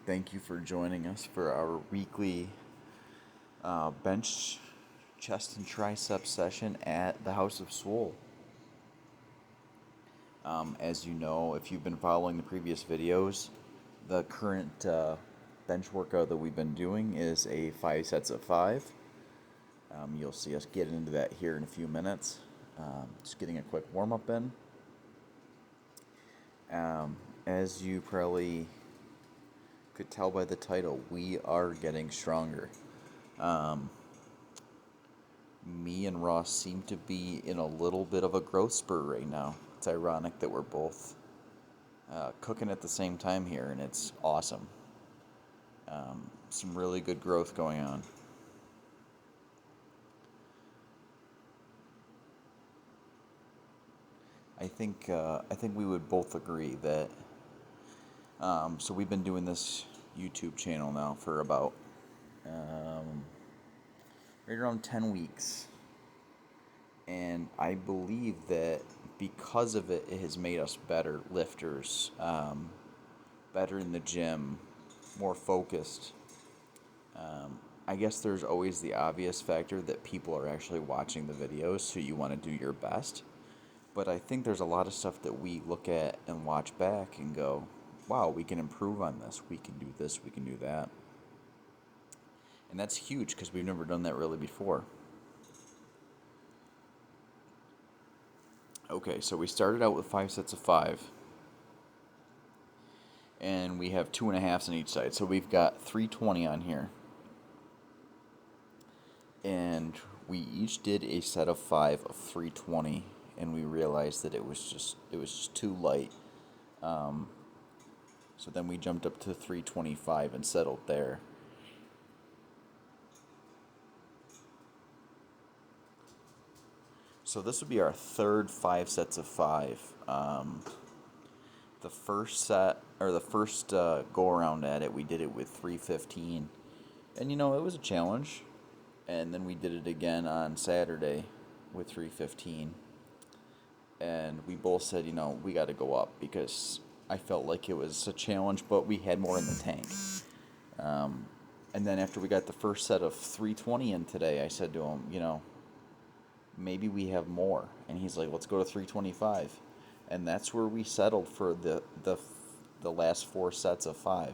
Thank you for joining us for our weekly bench, chest, and tricep session at the House of Swole. As you know, if you've been following the previous videos, the current bench workout that we've been doing is a 5 sets of 5. You'll see us get into that here in a few minutes. Just getting a quick warm up in. As you probably could tell by the title, we are getting stronger. Me and Ross seem to be in a little bit of a growth spurt right now. It's ironic that we're both cooking at the same time here, and it's awesome. Some really good growth going on. I think we would both agree that. So we've been doing this YouTube channel now for about right around 10 weeks. And I believe that because of it, it has made us better lifters, better in the gym, more focused. I guess there's always the obvious factor that people are actually watching the videos, so you want to do your best. But I think there's a lot of stuff that we look at and watch back and go, wow, we can improve on this, we can do this, we can do that. And that's huge because we've never done that really before. Okay, so we started out with 5 sets of 5. And we have 2.5s on each side. So we've got 320 on here. And we each did a set of 5 of 320. And we realized that it was just too light. So then we jumped up to 325 and settled there. So this would be our third 5 sets of 5. The first set, or the first go around at it, we did it with 315. And it was a challenge. And then we did it again on Saturday with 315. And we both said, we got to go up because I felt like it was a challenge, but we had more in the tank. And then after we got the first set of 320 in today, I said to him, maybe we have more. And he's like, let's go to 325. And that's where we settled for the last 4 sets of 5.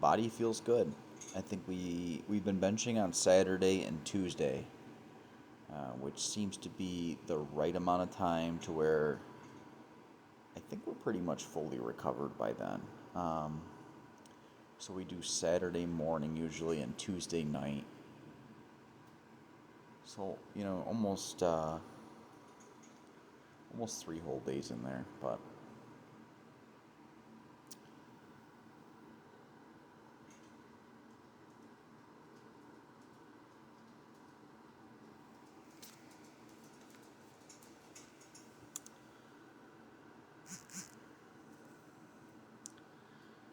Body feels good. I think we've been benching on Saturday and Tuesday, which seems to be the right amount of time to where I think we're pretty much fully recovered by then. So we do Saturday morning usually and Tuesday night. So almost 3 whole days in there, but.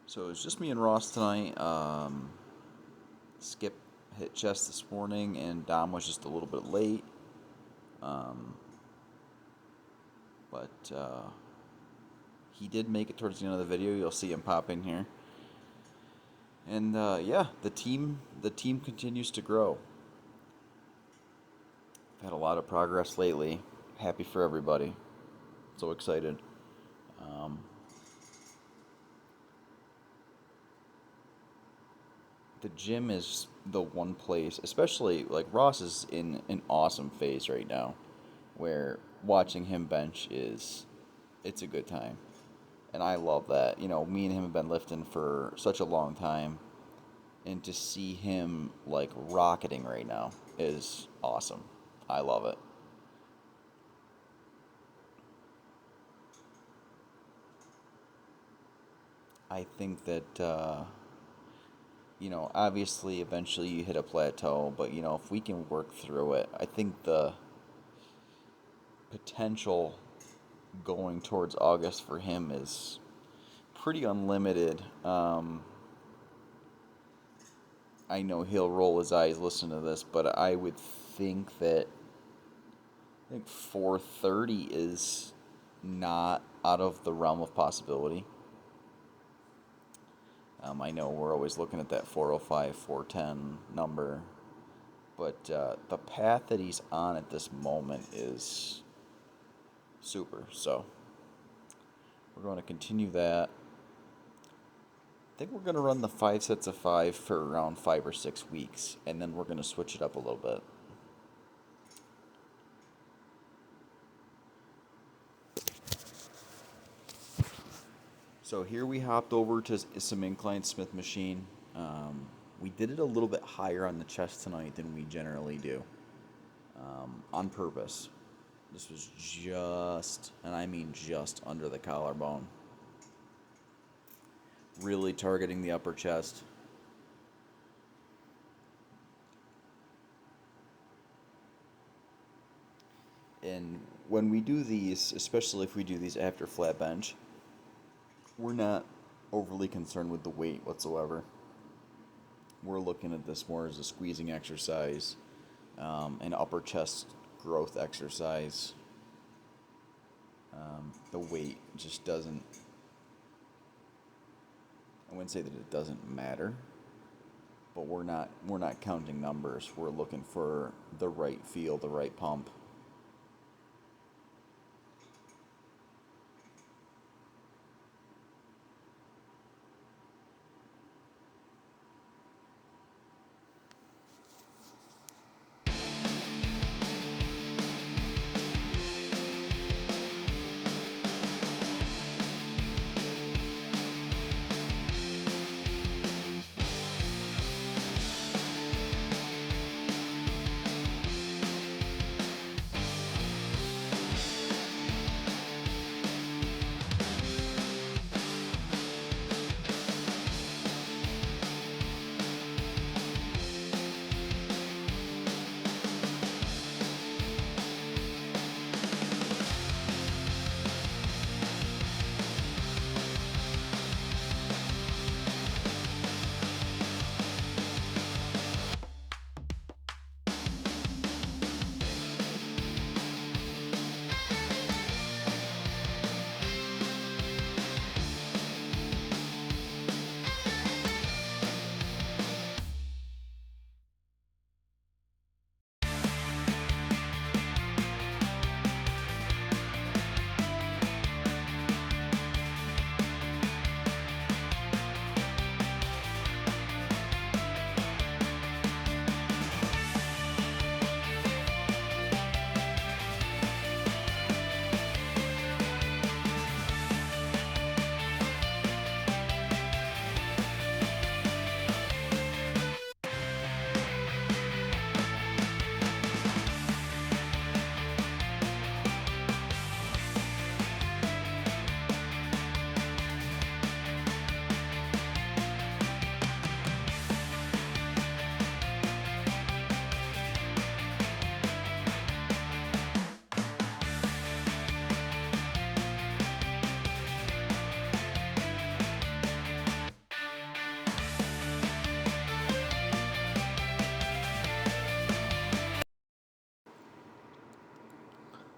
So it was just me and Ross tonight. Skip hit chest this morning, and Dom was just a little bit late. But he did make it towards the end of the video. You'll see him pop in here. And yeah, the team continues to grow. I've had a lot of progress lately. Happy for everybody. So excited. The gym is the one place, especially like Ross is in an awesome phase right now, where watching him bench it's a good time, and I love that. Me and him have been lifting for such a long time, and to see him like rocketing right now is awesome. I love it. I think that. Obviously, eventually you hit a plateau, but, if we can work through it, I think the potential going towards August for him is pretty unlimited. I know he'll roll his eyes listening to this, but I would think that I think 430 is not out of the realm of possibility. I know we're always looking at that 405, 410 number, but the path that he's on at this moment is super. So we're going to continue that. I think we're going to run the 5 sets of 5 for around 5 or 6 weeks, and then we're going to switch it up a little bit. So here we hopped over to some Incline Smith machine. We did it a little bit higher on the chest tonight than we generally do, on purpose. This was just, and I mean just under the collarbone. Really targeting the upper chest. And when we do these, especially if we do these after flat bench, we're not overly concerned with the weight whatsoever. We're looking at this more as a squeezing exercise, an upper chest growth exercise. The weight just doesn't, I wouldn't say that it doesn't matter, but we're not counting numbers. We're looking for the right feel, the right pump.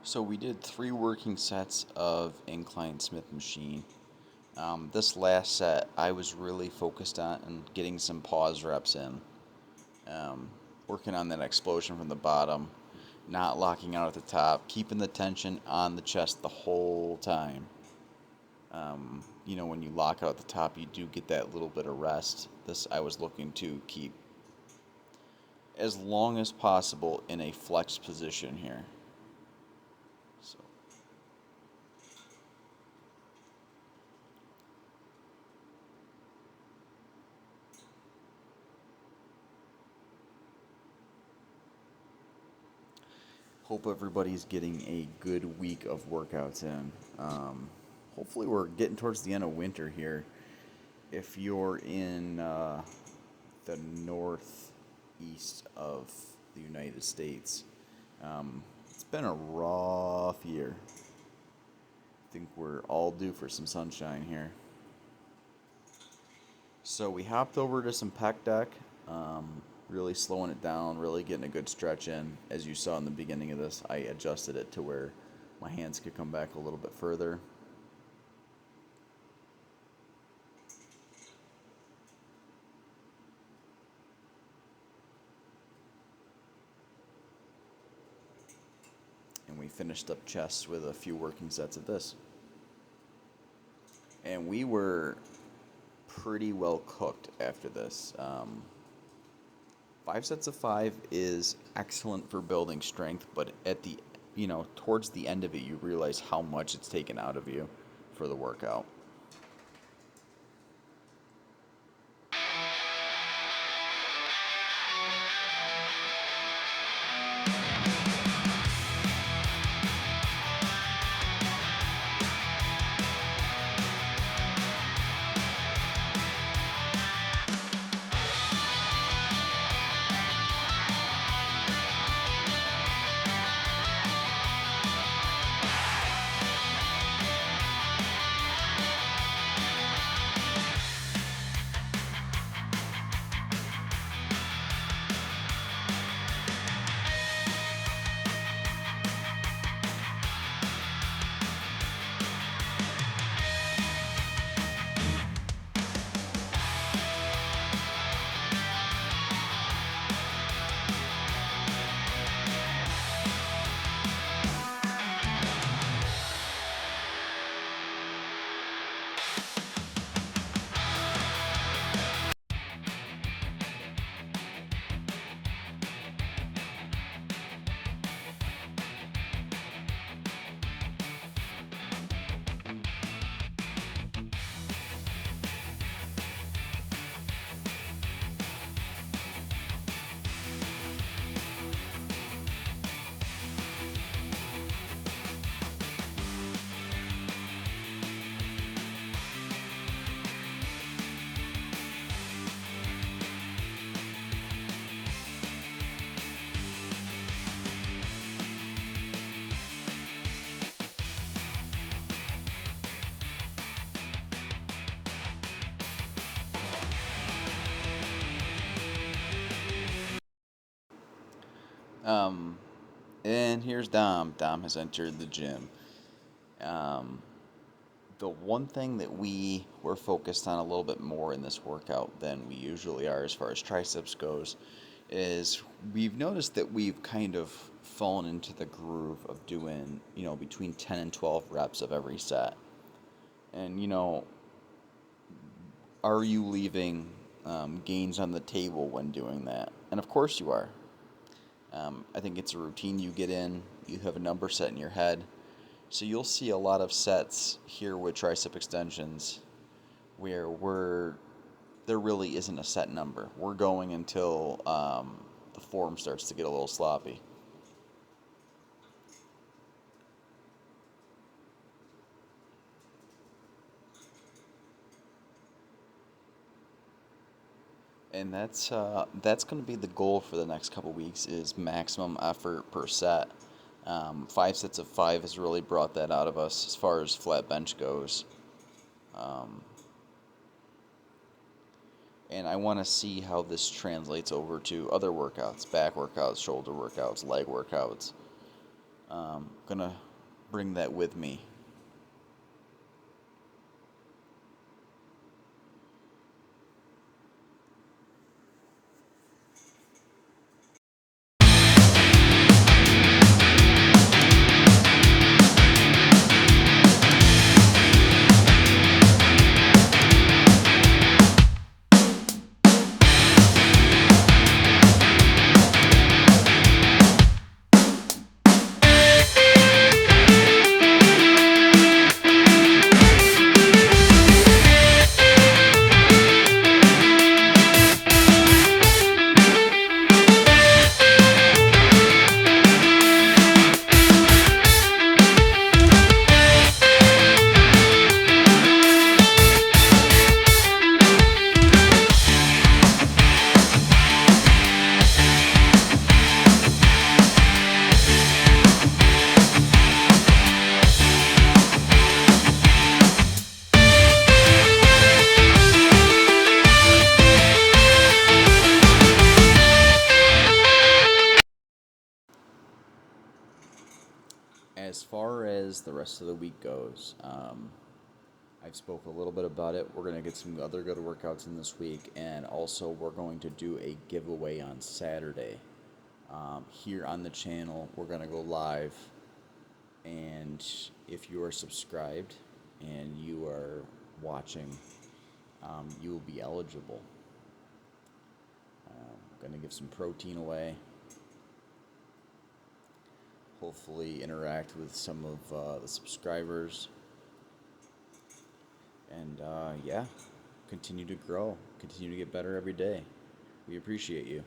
So we did 3 working sets of Incline Smith machine. This last set, I was really focused on getting some pause reps in, working on that explosion from the bottom, not locking out at the top, keeping the tension on the chest the whole time. When you lock out at the top, you do get that little bit of rest. This I was looking to keep as long as possible in a flex position here. So. Hope everybody's getting a good week of workouts in. Hopefully, we're getting towards the end of winter here. If you're in the northeast of the United States, it's been a rough year. I think we're all due for some sunshine here. So we hopped over to some pec deck. Really slowing it down, really getting a good stretch in. As you saw in the beginning of this, I adjusted it to where my hands could come back a little bit further. And we finished up chest with a few working sets of this. And we were pretty well cooked after this. 5 sets of 5 is excellent for building strength, but at the towards the end of it, you realize how much it's taken out of you for the workout. Um, and here's Dom. Dom has entered the gym. Um, the one thing that we were focused on a little bit more in this workout than we usually are as far as triceps goes is we've noticed that we've kind of fallen into the groove of doing, between 10 and 12 reps of every set. And, are you leaving gains on the table when doing that? And of course you are. I think it's a routine you get in. You have a number set in your head. So you'll see a lot of sets here with tricep extensions where there really isn't a set number. We're going until the form starts to get a little sloppy. And that's going to be the goal for the next couple weeks is maximum effort per set. 5 sets of 5 has really brought that out of us as far as flat bench goes. And I want to see how this translates over to other workouts, back workouts, shoulder workouts, leg workouts. Gonna bring that with me. as far as the rest of the week goes, I've spoke a little bit about it. We're going to get some other good workouts in this week, and also we're going to do a giveaway on Saturday. Here on the channel, we're going to go live, and if you are subscribed and you are watching, you will be eligible. I'm going to give some protein away. Hopefully interact with some of the subscribers. And yeah, continue to grow, continue to get better every day. We appreciate you.